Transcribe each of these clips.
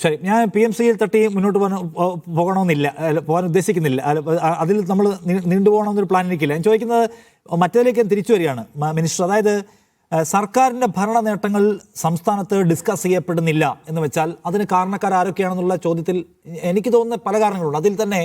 ശരി, ഞാൻ PMCയിൽ തട്ടി മുന്നോട്ട് പോകണമെന്നില്ല, പോകാൻ ഉദ്ദേശിക്കുന്നില്ല. അതിൽ നമ്മൾ നീണ്ടുപോകണമെന്നൊരു പ്ലാൻ എനിക്കില്ല. ഞാൻ ചോദിക്കുന്നത് മറ്റേതിലേക്ക് തിരിച്ചു വരികയാണ് മിനിസ്റ്റർ. അതായത് സർക്കാരിൻ്റെ ഭരണ നേട്ടങ്ങൾ സംസ്ഥാനത്ത് ഡിസ്കസ് ചെയ്യപ്പെടുന്നില്ല എന്ന് വെച്ചാൽ അതിന് കാരണക്കാർ ആരൊക്കെയാണെന്നുള്ള ചോദ്യത്തിൽ എനിക്ക് തോന്നുന്ന പല കാരണങ്ങളുണ്ട്. അതിൽ തന്നെ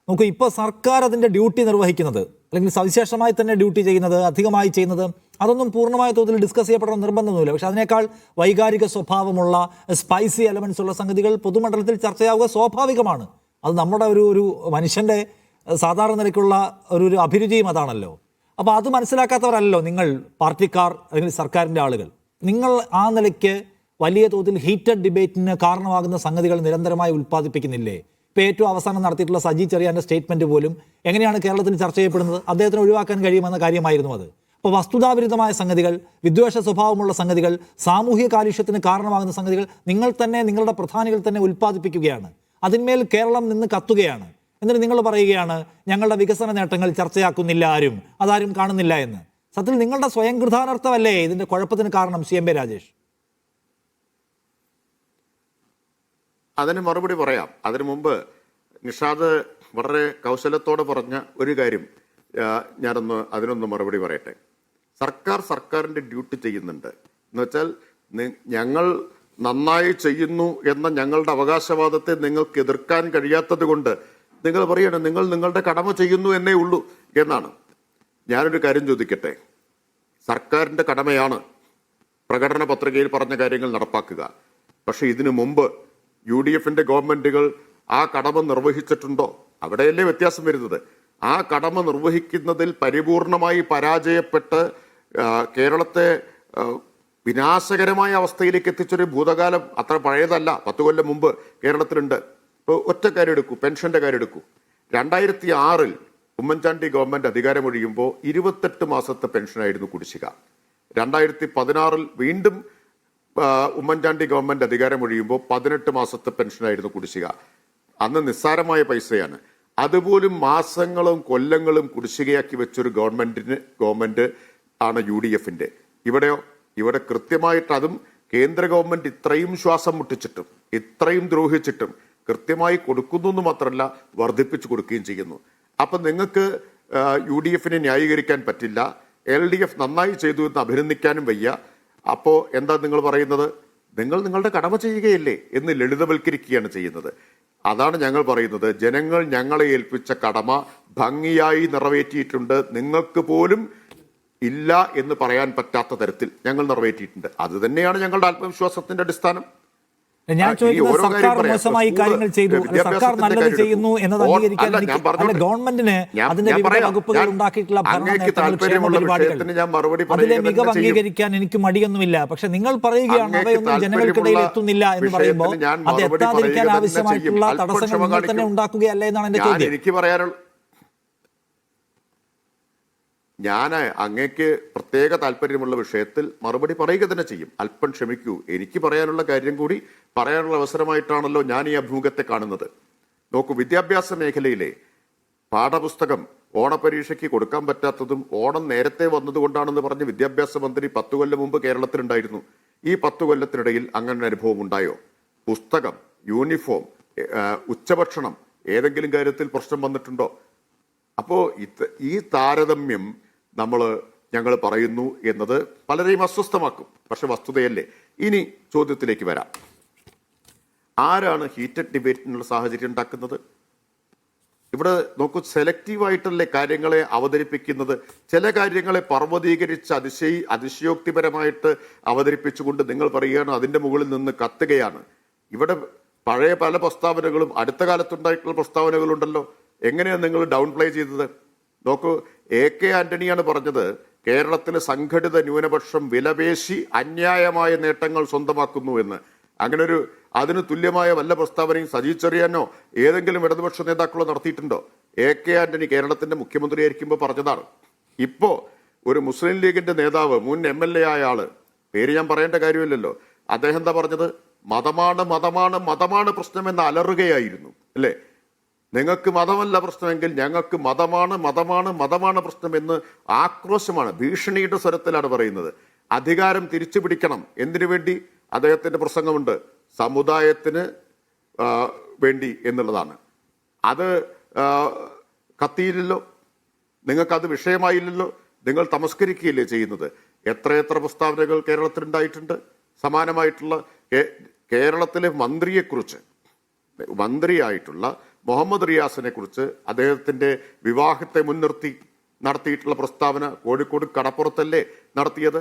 നമുക്ക് ഇപ്പോൾ സർക്കാർ അതിൻ്റെ ഡ്യൂട്ടി നിർവഹിക്കുന്നത്, അല്ലെങ്കിൽ സവിശേഷമായി തന്നെ ഡ്യൂട്ടി ചെയ്യുന്നത്, അധികമായി ചെയ്യുന്നത്, അതൊന്നും പൂർണ്ണമായ തോതിൽ ഡിസ്കസ് ചെയ്യപ്പെടണം നിർബന്ധമൊന്നുമില്ല. പക്ഷെ അതിനേക്കാൾ വൈകാരിക സ്വഭാവമുള്ള സ്പൈസി എലമെൻറ്റ്സ് ഉള്ള സംഗതികൾ പൊതുമണ്ഡലത്തിൽ ചർച്ചയാവുക സ്വാഭാവികമാണ്. അത് നമ്മുടെ ഒരു മനുഷ്യൻ്റെ സാധാരണ നിലയ്ക്കുള്ള ഒരു അഭിരുചിയും അതാണല്ലോ. അപ്പോൾ അത് മനസ്സിലാക്കാത്തവരല്ലോ നിങ്ങൾ, പാർട്ടിക്കാർ അല്ലെങ്കിൽ സർക്കാരിൻ്റെ ആളുകൾ. നിങ്ങൾ ആ നിലയ്ക്ക് വലിയ തോതിൽ ഹീറ്റഡ് ഡിബേറ്റിന് കാരണമാകുന്ന സംഗതികൾ നിരന്തരമായി ഉൽപ്പാദിപ്പിക്കുന്നില്ലേ? ഇപ്പോൾ ഏറ്റവും അവസാനം നടത്തിയിട്ടുള്ള സജി ചെറിയാൻ്റെ സ്റ്റേറ്റ്മെൻറ്റ് പോലും എങ്ങനെയാണ് കേരളത്തിൽ ചർച്ച ചെയ്യപ്പെടുന്നത്? അദ്ദേഹത്തിന് ഒഴിവാക്കാൻ കഴിയുമെന്ന കാര്യമായിരുന്നു അത്. അപ്പോൾ വസ്തുതാവിരുദ്ധമായ സംഗതികൾ, വിദ്വേഷ സ്വഭാവമുള്ള സംഗതികൾ, സാമൂഹിക കാലുഷ്യത്തിന് കാരണമാകുന്ന സംഗതികൾ നിങ്ങൾ തന്നെ, നിങ്ങളുടെ പ്രധാനികൾ തന്നെ ഉൽപ്പാദിപ്പിക്കുകയാണ്. അതിന്മേൽ കേരളം നിന്ന് കത്തുകയാണ്. എന്നിട്ട് നിങ്ങൾ പറയുകയാണ് ഞങ്ങളുടെ വികസന നേട്ടങ്ങൾ ചർച്ചയാക്കുന്നില്ല ആരും, അതാരും കാണുന്നില്ല എന്ന്. സത്യത്തിൽ നിങ്ങളുടെ സ്വയം കൃതാനർത്ഥമല്ലേ ഇതിൻ്റെ കുഴപ്പത്തിന് കാരണം? CMB രാജേഷ്, അതിന് മറുപടി പറയാം. അതിനു മുമ്പ് നിഷാദ് വളരെ കൗശലത്തോടെ പറഞ്ഞ ഒരു കാര്യം അതിനൊന്ന് മറുപടി പറയട്ടെ. സർക്കാരിന്റെ ഡ്യൂട്ടി ചെയ്യുന്നുണ്ട് എന്ന് വെച്ചാൽ ഞങ്ങൾ നന്നായി ചെയ്യുന്നു എന്ന ഞങ്ങളുടെ അവകാശവാദത്തെ നിങ്ങൾക്ക് എതിർക്കാൻ കഴിയാത്തത് കൊണ്ട് നിങ്ങൾ പറയണം നിങ്ങൾ നിങ്ങളുടെ കടമ ചെയ്യുന്നു എന്നേ ഉള്ളൂ എന്നാണ്. ഞാനൊരു കാര്യം ചോദിക്കട്ടെ. സർക്കാരിന്റെ കടമയാണ് പ്രകടന പത്രികയിൽ പറഞ്ഞ കാര്യങ്ങൾ നടപ്പാക്കുക. പക്ഷെ ഇതിനു മുമ്പ് UDFന്റെ ഗവൺമെന്റുകൾ ആ കടമ നിർവഹിച്ചിട്ടുണ്ടോ? അവിടെയല്ലേ വ്യത്യാസം വരുന്നത്. ആ കടമ നിർവഹിക്കുന്നതിൽ പരിപൂർണമായി പരാജയപ്പെട്ട് കേരളത്തെ വിനാശകരമായ അവസ്ഥയിലേക്ക് എത്തിച്ചൊരു ഭൂതകാലം അത്ര പഴയതല്ല. 10 കൊല്ലം മുമ്പ് കേരളത്തിലുണ്ട്. ഇപ്പോൾ ഒറ്റ കാര്യം എടുക്കൂ, പെൻഷന്റെ കാര്യം എടുക്കൂ. 2006 ഉമ്മൻചാണ്ടി ഗവൺമെന്റ് അധികാരമൊഴിയുമ്പോൾ 28 മാസത്തെ പെൻഷനായിരുന്നു കുടിശ്ശിക. 2016 വീണ്ടും ഉമ്മൻചാണ്ടി ഗവൺമെന്റ് അധികാരമൊഴിയുമ്പോൾ 18 മാസത്തെ പെൻഷനായിരുന്നു കുടിശ്ശിക. അന്ന് നിസ്സാരമായ പൈസയാണ്. അതുപോലും മാസങ്ങളും കൊല്ലങ്ങളും കുടിശ്ശികയാക്കി വെച്ചൊരു ഗവൺമെന്റ് ആണ് UDFന്റെ. ഇവിടെ കൃത്യമായിട്ട്, അതും കേന്ദ്ര ഗവൺമെന്റ് ഇത്രയും ശ്വാസം മുട്ടിച്ചിട്ടും ഇത്രയും ദ്രോഹിച്ചിട്ടും കൃത്യമായി കൊടുക്കുന്നു എന്ന് മാത്രമല്ല വർദ്ധിപ്പിച്ചു കൊടുക്കുകയും ചെയ്യുന്നു. അപ്പൊ നിങ്ങൾക്ക് UDFനെ ന്യായീകരിക്കാൻ പറ്റില്ല. LDF നന്നായി ചെയ്തു എന്ന് അഭിനന്ദിക്കാനും വയ്യ. അപ്പോ എന്താ നിങ്ങൾ പറയുന്നത്? നിങ്ങൾ നിങ്ങളുടെ കടമ ചെയ്യുകയല്ലേ എന്ന് ലളിതവൽക്കരിക്കുകയാണ് ചെയ്യുന്നത്. അതാണ് ഞങ്ങൾ പറയുന്നത്. ജനങ്ങൾ ഞങ്ങളെ ഏൽപ്പിച്ച കടമ ഭംഗിയായി നിറവേറ്റിയിട്ടുണ്ട്. നിങ്ങൾക്ക് പോലും ഇല്ല എന്ന് പറയാൻ പറ്റാത്ത തരത്തിൽ ഞങ്ങൾ നിറവേറ്റിയിട്ടുണ്ട്. അത് തന്നെയാണ് ഞങ്ങളുടെ ആത്മവിശ്വാസത്തിന്റെ അടിസ്ഥാനം. ഞാൻ ചോദിക്കുന്നത് സർക്കാർ മോശമായി കാര്യങ്ങൾ ചെയ്തു, സർക്കാർ നല്ലത് ചെയ്യുന്നു എന്നത് അംഗീകരിക്കാൻ ഗവൺമെന്റിന് അതിന്റെ വിവിധ വകുപ്പുകൾ ഉണ്ടാക്കിയിട്ടുള്ള അതിലെ മികവ് അംഗീകരിക്കാൻ എനിക്ക് മടിയൊന്നുമില്ല. പക്ഷെ നിങ്ങൾ പറയുകയാണ് അവയൊന്നും ജനങ്ങൾക്കിടയിൽ എത്തുന്നില്ല എന്ന് പറയുമ്പോൾ അത് എത്താതിരിക്കാൻ ആവശ്യമായിട്ടുള്ള തടസ്സങ്ങൾ നിങ്ങൾ തന്നെ ഉണ്ടാക്കുകയല്ല എന്നാണ് എന്റെ ചോദ്യം. എനിക്ക് പറയാനുള്ള ഞാൻ അങ്ങേക്ക് പ്രത്യേക താല്പര്യമുള്ള വിഷയത്തിൽ മറുപടി പറയുക തന്നെ ചെയ്യും. അല്പം ക്ഷമിക്കൂ. എനിക്ക് പറയാനുള്ള കാര്യം കൂടി പറയാനുള്ള അവസരമായിട്ടാണല്ലോ ഞാൻ ഈ അഭിമുഖത്തെ കാണുന്നത്. നോക്കൂ, വിദ്യാഭ്യാസ മേഖലയിലെ പാഠപുസ്തകം ഓണപരീക്ഷയ്ക്ക് കൊടുക്കാൻ പറ്റാത്തതും ഓണം നേരത്തെ വന്നതുകൊണ്ടാണെന്ന് പറഞ്ഞ് വിദ്യാഭ്യാസ മന്ത്രി 10 കൊല്ലം മുമ്പ് കേരളത്തിലുണ്ടായിരുന്നു. ഈ 10 കൊല്ലത്തിനിടയിൽ അങ്ങനെ അനുഭവം ഉണ്ടായോ? പുസ്തകം, യൂണിഫോം, ഉച്ചഭക്ഷണം, ഏതെങ്കിലും കാര്യത്തിൽ പ്രശ്നം വന്നിട്ടുണ്ടോ? അപ്പോ ഈ താരതമ്യം ഞങ്ങൾ പറയുന്നു എന്നത് പലരെയും അസ്വസ്ഥമാക്കും. പക്ഷെ വസ്തുതയല്ലേ. ഇനി ചോദ്യത്തിലേക്ക് വരാം. ആരാണ് ഹീറ്റഡ് ഡിബേറ്റിനുള്ള സാഹചര്യം ഉണ്ടാക്കുന്നത്? ഇവിടെ നോക്കൂ, സെലക്റ്റീവായിട്ടല്ലേ കാര്യങ്ങളെ അവതരിപ്പിക്കുന്നത്. ചില കാര്യങ്ങളെ പർവ്വതീകരിച്ച് അതിശയോക്തിപരമായിട്ട് അവതരിപ്പിച്ചുകൊണ്ട് നിങ്ങൾ പറയുകയാണ് അതിന്റെ മുകളിൽ നിന്ന് കത്തുകയാണ്. ഇവിടെ പഴയ പല പ്രസ്താവനകളും അടുത്ത കാലത്തുണ്ടായിട്ടുള്ള പ്രസ്താവനകളുണ്ടല്ലോ. എങ്ങനെയാണ് നിങ്ങൾ ഡൗൺ പ്ലേ ചെയ്തത്? നോക്കൂ, AK ആന്റണിയാണ് പറഞ്ഞത് കേരളത്തിലെ സംഘടിത ന്യൂനപക്ഷം വിലപേശി അന്യായമായ നേട്ടങ്ങൾ സ്വന്തമാക്കുന്നു എന്ന്. അങ്ങനെ അതിന് തുല്യമായ വല്ല പ്രസ്താവനയും സജി ചെറിയാനോ ഏതെങ്കിലും ഇടതുപക്ഷ നേതാക്കളോ നടത്തിയിട്ടുണ്ടോ? AK ആന്റണി കേരളത്തിന്റെ മുഖ്യമന്ത്രിയായിരിക്കുമ്പോൾ പറഞ്ഞതാണ്. ഇപ്പോ ഒരു മുസ്ലിം ലീഗിന്റെ നേതാവ്, മുൻ MLA ആയ ആള്, പേര് ഞാൻ പറയേണ്ട കാര്യമില്ലല്ലോ, അദ്ദേഹം എന്താ പറഞ്ഞത്? മതമാണ് പ്രശ്നമെന്ന് അലറുകയായിരുന്നു അല്ലേ? നിങ്ങൾക്ക് മതമല്ല പ്രശ്നമെങ്കിൽ ഞങ്ങൾക്ക് മതമാണ് പ്രശ്നമെന്ന് ആക്രോശമാണ്, ഭീഷണിയുടെ സ്വരത്തിലാണ് പറയുന്നത്. അധികാരം തിരിച്ചു പിടിക്കണം. എന്തിനു വേണ്ടി? അദ്ദേഹത്തിന്റെ പ്രസംഗമുണ്ട്. സമുദായത്തിന് വേണ്ടി എന്നുള്ളതാണ്. അത് കത്തിയില്ലല്ലോ, നിങ്ങൾക്കത് വിഷയമായില്ലല്ലോ, നിങ്ങൾ തമസ്കരിക്കുകയല്ലേ ചെയ്യുന്നത്. എത്രയെത്ര പ്രസ്താവനകൾ കേരളത്തിലുണ്ടായിട്ടുണ്ട് സമാനമായിട്ടുള്ള. കേരളത്തിലെ മന്ത്രിയായിട്ടുള്ള മുഹമ്മദ് റിയാസിനെ കുറിച്ച് അദ്ദേഹത്തിന്റെ വിവാഹത്തെ മുൻനിർത്തി നടത്തിയിട്ടുള്ള പ്രസ്താവന കോഴിക്കോട് കടപ്പുറത്തല്ലേ നടത്തിയത്?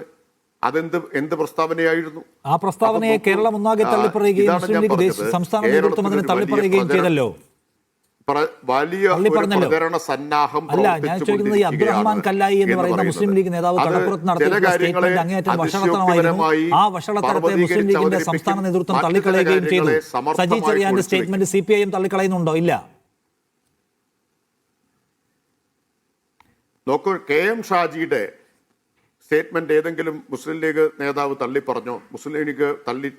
എന്ത് പ്രസ്താവനയായിരുന്നു? ആ പ്രസ്താവനയെ കേരളം ഒന്നാകെ തള്ളിപ്പറയുകയും മുസ്ലിം ലീഗ് സംസ്ഥാന നേതൃത്വം അതിനെ തള്ളിപ്പറയുകയും ചെയ്തല്ലോ. വലിയ പ്രചരണ സന്നാഹം അല്ല, ഞാൻ ചോദിക്കുന്നത് ഈ അബ്ദുറഹ്മാൻ കല്ലായി എന്ന് പറയുന്ന മുസ്ലിം ലീഗ് നേതാവ് കടപ്പുറത്ത് നടത്തിയിട്ടുള്ള സ്റ്റേറ്റ്മെന്റ് അങ്ങേയറ്റം വഷളത്തരമായിരുന്നു. ആ വഷളത്തരത്തെ മുസ്ലിം ലീഗിന്റെ സംസ്ഥാന നേതൃത്വം തള്ളിക്കളയുകയും ചെയ്തു. സജി ചെറിയാന്റെ സ്റ്റേറ്റ്മെന്റ് CPIM തള്ളിക്കളയുന്നുണ്ടോ? ഇല്ല. നോക്കൂ, KM ഷാജിയുടെ സ്റ്റേറ്റ്മെന്റ് ഏതെങ്കിലും മുസ്ലിം ലീഗ് നേതാവ് തള്ളിപ്പറഞ്ഞോ? മുസ്ലിം ലീഗ്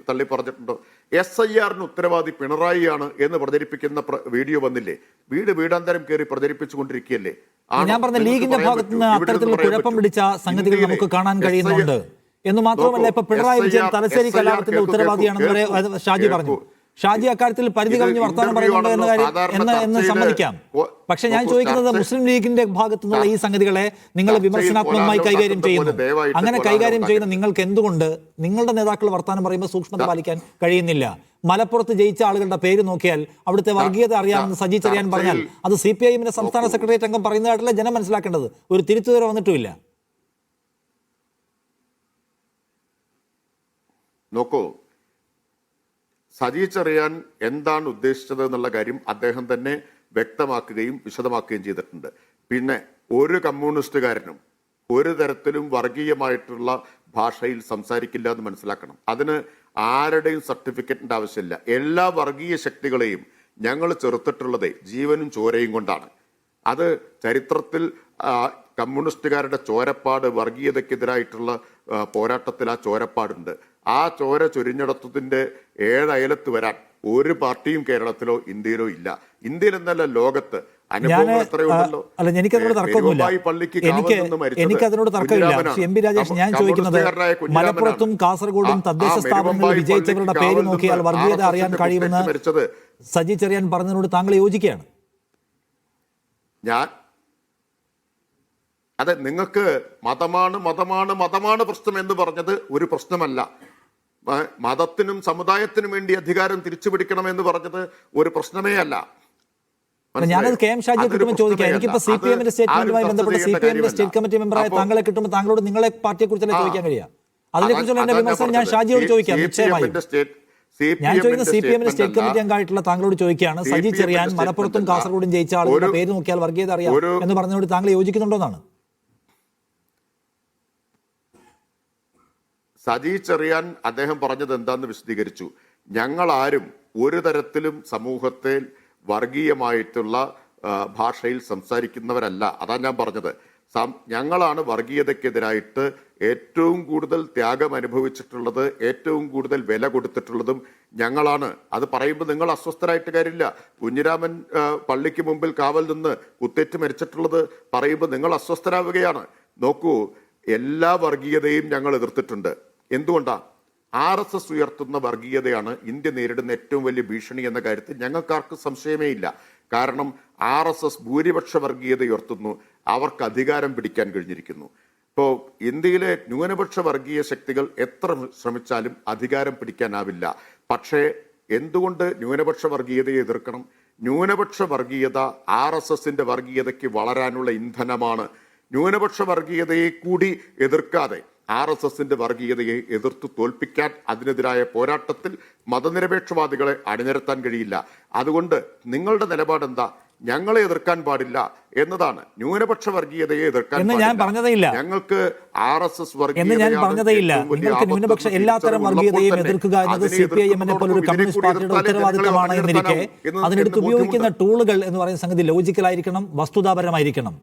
തള്ളിപ്പറഞ്ഞിട്ടുണ്ടോ? SIR-ന് ഉത്തരവാദി പിണറായിയാണ് എന്ന് പ്രചരിപ്പിക്കുന്ന വീഡിയോ വന്നില്ലേ? വീടാന്തരം കയറി പ്രചരിപ്പിച്ചുകൊണ്ടിരിക്കുകയല്ലേ? ഞാൻ പറഞ്ഞ ലീഗിന്റെ ഭാഗത്ത് നിന്ന് അത്തരത്തിലുള്ള കുഴപ്പം പിടിച്ച സംഗതികൾ നമുക്ക് കാണാൻ കഴിയുന്നുണ്ട് എന്ന് മാത്രമല്ല, ഇപ്പൊ പിണറായി വിജയൻ തലശ്ശേരി കലാപത്തിന്റെ ഉത്തരവാദിയാണെന്ന് വരെ ഷാജി പറഞ്ഞു. ഷാജി അക്കാര്യത്തിൽ പരിധി കവിഞ്ഞ് വർത്തമാനം പറയുന്നുണ്ടോ എന്ന കാര്യം എന്ന് സമ്മതിക്കാം. പക്ഷെ ഞാൻ ചോദിക്കുന്നത് മുസ്ലിം ലീഗിന്റെ ഭാഗത്തു നിന്നുള്ള ഈ സംഗതികളെ നിങ്ങൾ വിമർശനാത്മകമായി കൈകാര്യം ചെയ്യുന്നു. അങ്ങനെ കൈകാര്യം ചെയ്യുന്ന നിങ്ങൾക്ക് എന്തുകൊണ്ട് നിങ്ങളുടെ നേതാക്കൾ വർത്തമാനം പറയുമ്പോൾ സൂക്ഷ്മത പാലിക്കാൻ കഴിയുന്നില്ല? മലപ്പുറത്ത് ജയിച്ച ആളുകളുടെ പേര് നോക്കിയാൽ അവിടുത്തെ വർഗീയത അറിയാമെന്ന് സജി ചെറിയാൻ പറഞ്ഞാൽ അത് CPIM-ന്റെ സംസ്ഥാന സെക്രട്ടേറിയറ്റ് അംഗം പറയുന്നതായിട്ടല്ല ജനം മനസ്സിലാക്കേണ്ടത്. ഒരു തിരുത്തുവരെ വന്നിട്ടുമില്ല. നോക്കൂ, സജി ചെറിയാൻ എന്താണ് ഉദ്ദേശിച്ചത് എന്നുള്ള കാര്യം അദ്ദേഹം തന്നെ വ്യക്തമാക്കുകയും വിശദമാക്കുകയും ചെയ്തിട്ടുണ്ട്. പിന്നെ ഒരു കമ്മ്യൂണിസ്റ്റുകാരനും ഒരു തരത്തിലും വർഗീയമായിട്ടുള്ള ഭാഷയിൽ സംസാരിക്കില്ല എന്ന് മനസ്സിലാക്കണം. അതിന് ആരുടെയും സർട്ടിഫിക്കറ്റിന്റെ ആവശ്യമില്ല. എല്ലാ വർഗീയ ശക്തികളെയും ഞങ്ങൾ ചെറുത്തിട്ടുള്ളത് ജീവനും ചോരയും കൊണ്ടാണ്. അത് ചരിത്രത്തിൽ കമ്മ്യൂണിസ്റ്റുകാരുടെ ചോരപ്പാട്, വർഗീയതയ്ക്കെതിരായിട്ടുള്ള പോരാട്ടത്തിൽ ആ ചോരപ്പാടുണ്ട്. ആ ചോര ചൊരിഞ്ഞിടത്തിന്റെ 7 അയലത്ത് വരാൻ ഒരു പാർട്ടിയും കേരളത്തിലോ ഇന്ത്യയിലോ ഇല്ല. ഇന്ത്യയിൽ എന്നല്ല, ലോകത്ത് അനുഭവങ്ങൾ എത്രയുണ്ടല്ലോ. എനിക്കതിനോട് തർക്കമില്ല. MP രാജേഷ്, ഞാൻ ചോദിക്കുന്നത് മലപ്പുറത്തും കാസർഗോഡും തദ്ദേശ സ്ഥാപനങ്ങളിൽ വിജയിച്ചവരുടെ പേര് നോക്കിയാൽ വർഗീയത അറിയാൻ കഴിയുമെന്ന് സജി ചെറിയാൻ പറഞ്ഞതിനോട് താങ്കൾ യോജിക്കുകയാണ്? അതെ, നിങ്ങൾക്ക് മതമാണ് പ്രശ്നം എന്ന് പറഞ്ഞത് ഒരു പ്രശ്നമല്ല. മതത്തിനും സമുദായത്തിനും വേണ്ടി അധികാരം തിരിച്ചുപിടിക്കണം എന്ന് പറഞ്ഞത് ഒരു പ്രശ്നമേ അല്ല. ഞാനത് KM ഷാജിയെ കിട്ടുമ്പോൾ ചോദിക്കാം. എനിക്കിപ്പോ CPIM-ന്റെ സ്റ്റേറ്റ്മെന്റുമായി ബന്ധപ്പെട്ട് CPIM-ന്റെ സ്റ്റേറ്റ് കമ്മിറ്റി മെമ്പറായ താങ്കളെ കിട്ടുമ്പോൾ താങ്കളോട് നിങ്ങളെ പാർട്ടിയെ കുറിച്ചല്ലേ ചോദിക്കാൻ കഴിയുക? അതിനെക്കുറിച്ചുള്ള എന്റെ വിമർശനം ഞാൻ ഷാജിയോട് ചോദിക്കാം. നിശ്ചയമായും ഞാൻ ചോദിക്കുന്ന CPIM-ന്റെ സ്റ്റേറ്റ് കമ്മിറ്റി അംഗമായിട്ടുള്ള താങ്കളോട് ചോദിക്കുകയാണ്. സജി ചെറിയാൻ മലപ്പുറത്തും കാസർഗോഡും ജയിച്ച ആളുകളുടെ പേര് നോക്കിയാൽ വർഗീയത അറിയാം എന്ന് പറഞ്ഞതിനോട് താങ്കൾ യോജിക്കുന്നുണ്ടോന്നാണ്? സജി ചെറിയാൻ അദ്ദേഹം പറഞ്ഞത് എന്താന്ന് വിശദീകരിച്ചു. ഞങ്ങളാരും ഒരു തരത്തിലും സമൂഹത്തിൽ വർഗീയമായിട്ടുള്ള ഭാഷയിൽ സംസാരിക്കുന്നവരല്ല. അതാ ഞാൻ പറഞ്ഞത്. ഞങ്ങളാണ് വർഗീയതയ്ക്കെതിരായിട്ട് ഏറ്റവും കൂടുതൽ ത്യാഗം അനുഭവിച്ചിട്ടുള്ളത്, ഏറ്റവും കൂടുതൽ വില കൊടുത്തിട്ടുള്ളതും ഞങ്ങളാണ്. അത് പറയുമ്പോൾ നിങ്ങൾ അസ്വസ്ഥരായിട്ട് കാര്യമില്ല. കുഞ്ഞിരാമൻ പള്ളിക്ക് മുമ്പിൽ കാവൽ നിന്ന് കുത്തേറ്റ് മരിച്ചിട്ടുള്ളത് പറയുമ്പോൾ നിങ്ങൾ അസ്വസ്ഥരാവുകയാണ്. നോക്കൂ, എല്ലാ വർഗീയതയും ഞങ്ങൾ എതിർത്തിട്ടുണ്ട്. എന്തുകൊണ്ടാ? RSS ഉയർത്തുന്ന വർഗീയതയാണ് ഇന്ത്യ നേരിടുന്ന ഏറ്റവും വലിയ ഭീഷണി എന്ന കാര്യത്തിൽ ഞങ്ങൾക്കാർക്കും സംശയമേ ഇല്ല. കാരണം RSS ഭൂരിപക്ഷ വർഗീയത ഉയർത്തുന്നു, അവർക്ക് അധികാരം പിടിക്കാൻ കഴിഞ്ഞിരിക്കുന്നു. ഇപ്പോൾ ഇന്ത്യയിലെ ന്യൂനപക്ഷ വർഗീയ ശക്തികൾ എത്ര ശ്രമിച്ചാലും അധികാരം പിടിക്കാനാവില്ല. പക്ഷേ എന്തുകൊണ്ട് ന്യൂനപക്ഷ വർഗീയതയെ എതിർക്കണം? ന്യൂനപക്ഷ വർഗീയത RSS-ന്റെ വർഗീയതയ്ക്ക് വളരാനുള്ള ഇന്ധനമാണ്. ന്യൂനപക്ഷ വർഗീയതയെ കൂടി എതിർക്കാതെ RSS-ന്റെ വർഗീയതയെ എതിർത്ത് തോൽപ്പിക്കാൻ, അതിനെതിരായ പോരാട്ടത്തിൽ മതനിരപേക്ഷവാദികളെ അണിനിരത്താൻ കഴിയില്ല. അതുകൊണ്ട് നിങ്ങളുടെ നിലപാട് എന്താ? ഞങ്ങളെ എതിർക്കാൻ പാടില്ല എന്നതാണ്. ന്യൂനപക്ഷ വർഗീയതയെ എതിർക്കാൻ ഞാൻ പറഞ്ഞതേയില്ല. ഞങ്ങൾക്ക് RSS നിങ്ങൾക്ക് ന്യൂനപക്ഷ എല്ലാത്തരം വർഗീയതയും എതിർക്കുക എന്നത് CPIM-നെ പോലൊരു കമ്മ്യൂണിസ്റ്റ് പാർട്ടിയുടെ ഉത്തരവാദിത്തമാണ് എന്നിരിക്കെ അതിനെടുത്ത് ഉപയോഗിക്കുന്ന ടൂളുകൾ എന്ന് പറയുന്ന സംഗതി ലോജിക്കലായിരിക്കണം, വസ്തുതാപരമായിരിക്കണം.